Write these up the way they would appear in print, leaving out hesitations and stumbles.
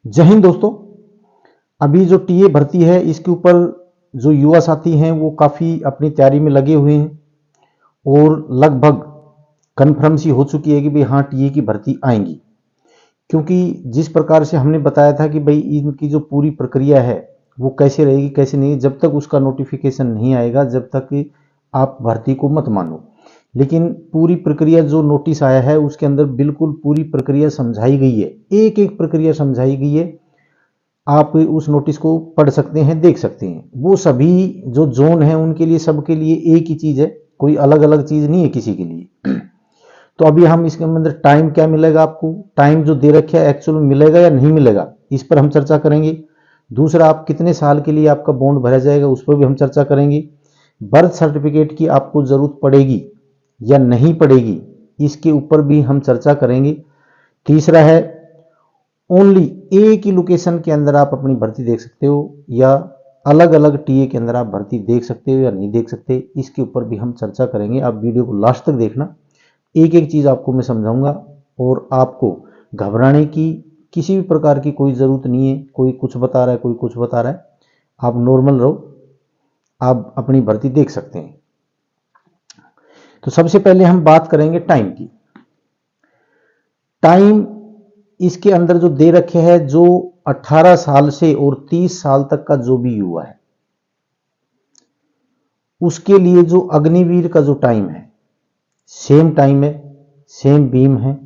जय हिंद दोस्तों। अभी जो टीए भर्ती है इसके ऊपर जो युवा साथी हैं वो काफ़ी अपनी तैयारी में लगे हुए हैं और लगभग कन्फर्म सी हो चुकी है कि भाई हाँ टीए की भर्ती आएंगी। क्योंकि जिस प्रकार से हमने बताया था कि भाई इनकी जो पूरी प्रक्रिया है वो कैसे रहेगी कैसे नहीं, जब तक उसका नोटिफिकेशन नहीं आएगा जब तक आप भर्ती को मत मानो। लेकिन पूरी प्रक्रिया जो नोटिस आया है उसके अंदर बिल्कुल पूरी प्रक्रिया समझाई गई है, एक एक प्रक्रिया समझाई गई है। आप उस नोटिस को पढ़ सकते हैं, देख सकते हैं। वो सभी जो जोन है उनके लिए सबके लिए एक ही चीज़ है, कोई अलग अलग चीज़ नहीं है किसी के लिए। तो अभी हम इसके अंदर टाइम क्या मिलेगा, आपको टाइम जो दे रखा है एक्चुअल में मिलेगा या नहीं मिलेगा, इस पर हम चर्चा करेंगे। दूसरा, आप कितने साल के लिए आपका बॉन्ड भरा जाएगा उस पर भी हम चर्चा करेंगे। बर्थ सर्टिफिकेट की आपको ज़रूरत पड़ेगी या नहीं पड़ेगी इसके ऊपर भी हम चर्चा करेंगे। तीसरा है, ओनली एक ही लोकेशन के अंदर आप अपनी भर्ती देख सकते हो या अलग अलग टीए के अंदर आप भर्ती देख सकते हो या नहीं देख सकते, इसके ऊपर भी हम चर्चा करेंगे। आप वीडियो को लास्ट तक देखना, एक एक चीज़ आपको मैं समझाऊंगा और आपको घबराने की किसी भी प्रकार की कोई ज़रूरत नहीं है। कोई कुछ बता रहा है कोई कुछ बता रहा है, आप नॉर्मल रहो, आप अपनी भर्ती देख सकते हैं। तो सबसे पहले हम बात करेंगे टाइम की। टाइम इसके अंदर जो दे रखे हैं, जो 18 साल से और 30 साल तक का जो भी युवा है उसके लिए जो अग्निवीर का जो टाइम है सेम टाइम है, सेम बीम है,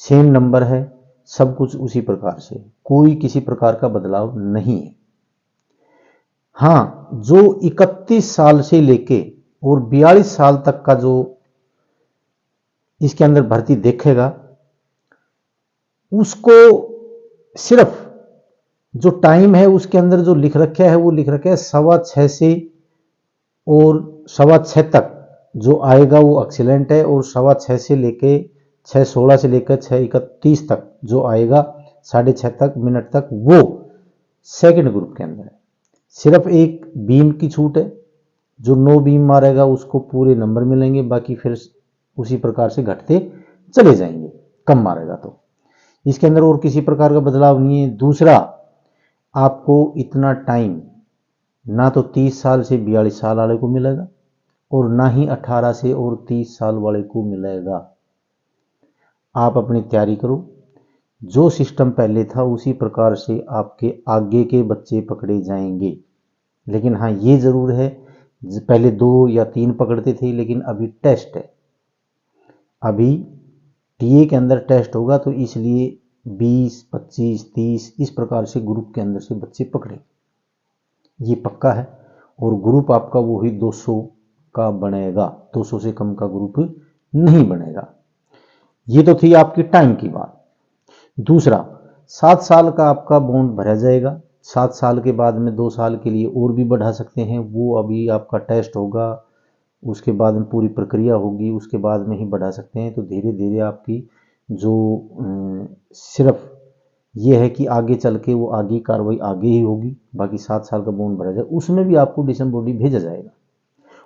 सेम नंबर है, सब कुछ उसी प्रकार से, कोई किसी प्रकार का बदलाव नहीं है। हाँ, जो 31 साल से लेके और 42 साल तक का जो इसके अंदर भर्ती देखेगा उसको सिर्फ जो टाइम है उसके अंदर जो लिख रखा है वो लिख रखा है 6:15 से और 6:15 तक जो आएगा वो एक्सीलेंट है, और 6:15 से लेके 6:16 से लेकर 6:31 तक जो आएगा 6:30 तक मिनट तक वो सेकंड ग्रुप के अंदर है। सिर्फ एक बीम की छूट है, जो 9 बीम मारेगा उसको पूरे नंबर मिलेंगे, बाकी फिर उसी प्रकार से घटते चले जाएंगे कम मारेगा तो। इसके अंदर और किसी प्रकार का बदलाव नहीं है। दूसरा, आपको इतना टाइम ना तो 30 साल से 42 साल वाले को मिलेगा और ना ही 18 से और 30 साल वाले को मिलेगा। आप अपनी तैयारी करो, जो सिस्टम पहले था उसी प्रकार से आपके आगे के बच्चे पकड़े जाएंगे। लेकिन हाँ ये ज़रूर है, पहले 2 या 3 पकड़ते थे, लेकिन अभी टेस्ट है, अभी टीए के अंदर टेस्ट होगा, तो इसलिए 20, 25, 30 इस प्रकार से ग्रुप के अंदर से बच्चे पकड़े, ये पक्का है। और ग्रुप आपका वही 200 का बनेगा, 200 से कम का ग्रुप नहीं बनेगा। ये तो थी आपकी टाइम की बात। दूसरा, 7 साल का आपका बॉन्ड भरा जाएगा। 7 साल के बाद में 2 साल के लिए और भी बढ़ा सकते हैं, वो अभी आपका टेस्ट होगा, उसके बाद में पूरी प्रक्रिया होगी, उसके बाद में ही बढ़ा सकते हैं। तो धीरे धीरे आपकी जो सिर्फ ये है कि आगे चल के वो आगे कार्रवाई आगे ही होगी। बाकी 7 साल का बॉन्ड भरा जाए उसमें भी आपको डिसम बॉडी भेजा जाएगा,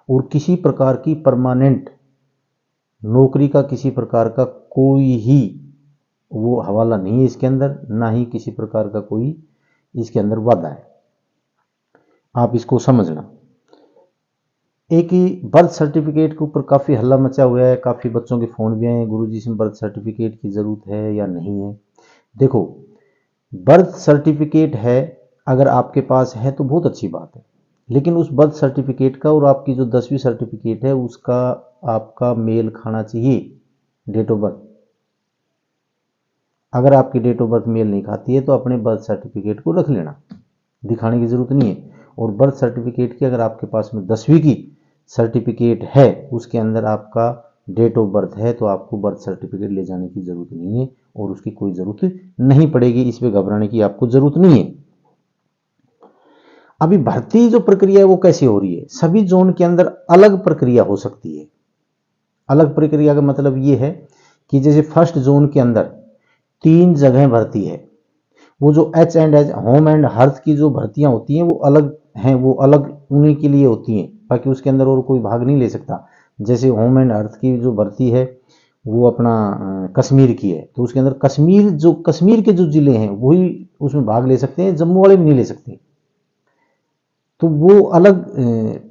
और किसी प्रकार की परमानेंट नौकरी का किसी प्रकार का कोई ही वो हवाला नहीं है इसके अंदर, ना ही किसी प्रकार का कोई इसके अंदर वादा है, आप इसको समझना। एक ही बर्थ सर्टिफिकेट के ऊपर काफ़ी हल्ला मचा हुआ है, काफ़ी बच्चों के फ़ोन भी आए हैं, गुरुजी इसमें बर्थ सर्टिफिकेट की ज़रूरत है या नहीं है। देखो, बर्थ सर्टिफिकेट है अगर आपके पास है तो बहुत अच्छी बात है, लेकिन उस बर्थ सर्टिफिकेट का और आपकी जो 10वीं सर्टिफिकेट है उसका आपका मेल खाना चाहिए डेट ऑफ बर्थ। अगर आपकी डेट ऑफ बर्थ मेल नहीं खाती है तो अपने बर्थ सर्टिफिकेट को रख लेना, दिखाने की ज़रूरत नहीं है। और बर्थ सर्टिफिकेट की अगर आपके पास में 10वीं की सर्टिफिकेट है उसके अंदर आपका डेट ऑफ बर्थ है तो आपको बर्थ सर्टिफिकेट ले जाने की ज़रूरत नहीं है और उसकी कोई ज़रूरत नहीं पड़ेगी, इस पर घबराने की आपको ज़रूरत नहीं है। अभी भर्ती जो प्रक्रिया है वो कैसे हो रही है, सभी जोन के अंदर अलग प्रक्रिया हो सकती है। अलग प्रक्रिया का मतलब ये है कि जैसे फर्स्ट जोन के अंदर 3 जगह भर्ती है, वो जो H and H home and hearth की जो भर्तियां होती हैं वो अलग हैं, वो अलग उन्हीं के लिए होती हैं, बाकी उसके अंदर और कोई भाग नहीं ले सकता। जैसे होम एंड अर्थ की जो भर्ती है वो अपना कश्मीर की है, तो उसके अंदर कश्मीर के जो जिले हैं वही उसमें भाग ले सकते हैं, जम्मू वाले भी नहीं ले सकते। तो वो अलग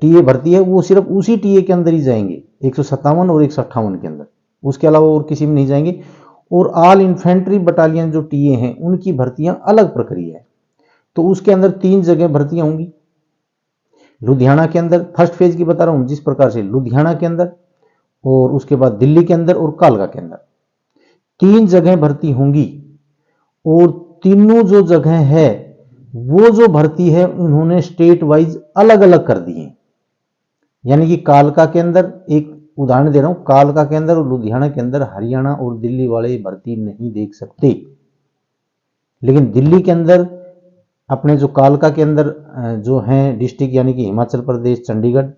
टीए भर्ती है, वो सिर्फ उसी टीए के अंदर ही जाएंगे, 157 और 158 के अंदर, उसके अलावा और किसी में नहीं जाएंगे। और ऑल इन्फेंट्री बटालियन जो टीए हैं उनकी भर्तियां अलग प्रक्रिया है। तो उसके अंदर 3 जगह भर्तियां होंगी। लुधियाना के अंदर, फर्स्ट फेज की बता रहा हूं, जिस प्रकार से लुधियाना के अंदर, और उसके बाद दिल्ली के अंदर और कालका के अंदर 3 जगह भर्ती होंगी। और तीनों जो जगह है वो जो भर्ती है उन्होंने स्टेट वाइज अलग अलग कर दी है। यानी कि कालका के अंदर, एक उदाहरण दे रहा हूं, कालका के अंदर और लुधियाना के अंदर हरियाणा और दिल्ली वाले भर्ती नहीं देख सकते, लेकिन दिल्ली के अंदर अपने जो कालका के अंदर जो हैं डिस्ट्रिक्ट, यानी कि हिमाचल प्रदेश, चंडीगढ़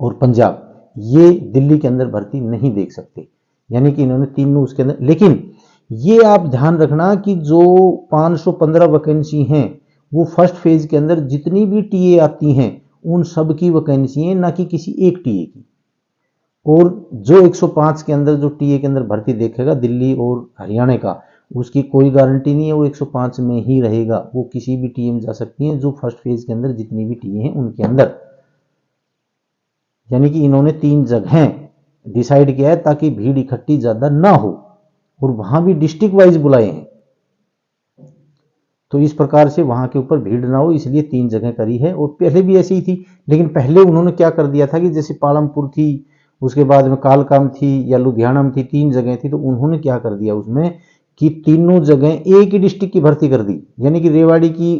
और पंजाब, ये दिल्ली के अंदर भर्ती नहीं देख सकते। यानी कि इन्होंने तीनों उसके अंदर, लेकिन ये आप ध्यान रखना कि जो 515 वैकेंसी हैं वो फर्स्ट फेज के अंदर जितनी भी टीए आती हैं उन सब की वैकेंसी है, ना कि किसी एक टीए की। और जो 105 के अंदर जो टीए के अंदर भर्ती देखेगा दिल्ली और हरियाणा का, उसकी कोई गारंटी नहीं है वो 105 में ही रहेगा, वो किसी भी टीए में जा सकती है, जो फर्स्ट फेज के अंदर जितनी भी टीए हैं उनके अंदर। यानी कि इन्होंने 3 जगह डिसाइड किया है ताकि भीड़ इकट्ठी ज्यादा ना हो, और वहां भी डिस्ट्रिक्ट वाइज बुलाए हैं, तो इस प्रकार से वहां के ऊपर भीड़ ना हो, इसलिए 3 जगह करी है। और पहले भी ऐसी ही थी, लेकिन पहले उन्होंने क्या कर दिया था कि जैसे पालमपुर थी, उसके बाद में कालका में थी या लुधियाना में थी, 3 जगह थी, तो उन्होंने क्या कर दिया उसमें कि तीनों जगह एक ही डिस्ट्रिक्ट की भर्ती कर दी। यानी कि रेवाड़ी की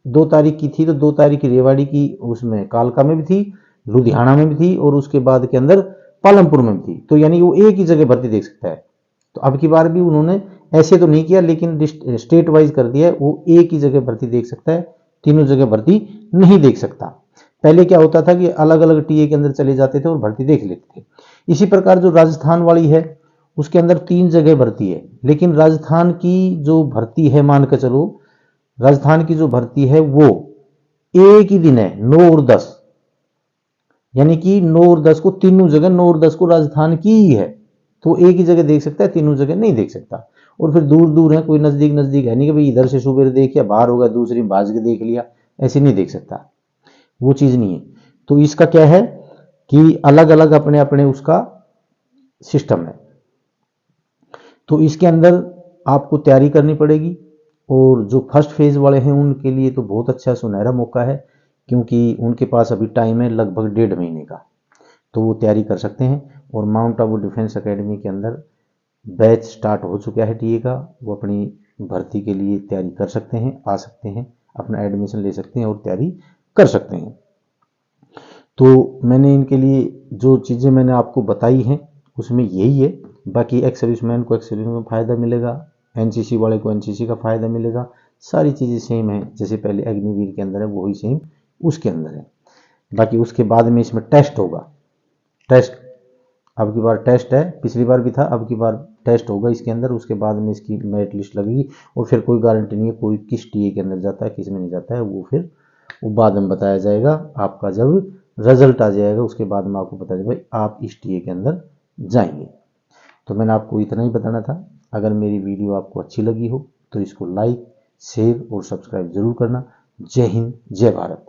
2 तारीख की थी, तो 2 तारीख की रेवाड़ी की उसमें कालका में भी थी, लुधियाना में भी थी, और उसके बाद के अंदर पालमपुर में भी थी। तो यानी वो एक ही जगह भर्ती देख सकता है। तो अब की बार भी उन्होंने ऐसे तो नहीं किया, लेकिन स्टेट वाइज कर दिया है, वो एक ही जगह भर्ती देख सकता है, तीनों जगह भर्ती नहीं देख सकता। पहले क्या होता था कि अलग अलग टीए के अंदर चले जाते थे और भर्ती देख लेते थे। इसी प्रकार जो राजस्थान वाली है उसके अंदर 3 जगह भर्ती है, लेकिन राजस्थान की जो भर्ती है, मान के चलो राजस्थान की जो भर्ती है वो एक ही दिन है, 9 और 10। यानी कि 9 और 10 को, तीनों जगह 9 और 10 को राजस्थान की ही है, तो एक ही जगह देख सकता है, तीनों जगह नहीं देख सकता। और फिर दूर दूर है, कोई नजदीक नजदीक है नहीं कि भाई इधर से सुबह देख या बाहर होगा दूसरी भाज के देख लिया, ऐसे नहीं देख सकता, वो चीज नहीं है। तो इसका क्या है कि अलग अलग अपने अपने उसका सिस्टम है। तो इसके अंदर आपको तैयारी करनी पड़ेगी, और जो फर्स्ट फेज वाले हैं उनके लिए तो बहुत अच्छा सुनहरा मौका है, क्योंकि उनके पास अभी टाइम है लगभग 1.5 महीने का, तो वो तैयारी कर सकते हैं। और माउंट आबू डिफेंस एकेडमी के अंदर बैच स्टार्ट हो चुका है टीए का, वो अपनी भर्ती के लिए तैयारी कर सकते हैं, आ सकते हैं, अपना एडमिशन ले सकते हैं और तैयारी कर सकते हैं। तो मैंने इनके लिए जो चीज़ें मैंने आपको बताई हैं उसमें यही है। बाकी एक्स सर्विसमैन को एक्स सर्विसमैन का फ़ायदा मिलेगा, एनसीसी वाले को एनसीसी का फ़ायदा मिलेगा, सारी चीज़ें सेम है, जैसे पहले अग्निवीर के अंदर है वही सेम उसके अंदर है। बाकी उसके बाद में इसमें टेस्ट होगा, टेस्ट अब की बार टेस्ट है, पिछली बार भी था, अब की बार टेस्ट होगा इसके अंदर, उसके बाद में इसकी मेरिट लिस्ट लगेगी। और फिर कोई गारंटी नहीं है कोई किस टीए के अंदर जाता है किस में नहीं जाता है, वो फिर वो बाद में बताया जाएगा, आपका जब रिजल्ट आ जाएगा उसके बाद में आपको पता चलेगा भाई आप इस टीए के अंदर जाएंगे। तो मैंने आपको इतना ही बताना था। अगर मेरी वीडियो आपको अच्छी लगी हो तो इसको लाइक, शेयर और सब्सक्राइब जरूर करना। जय हिंद, जय भारत।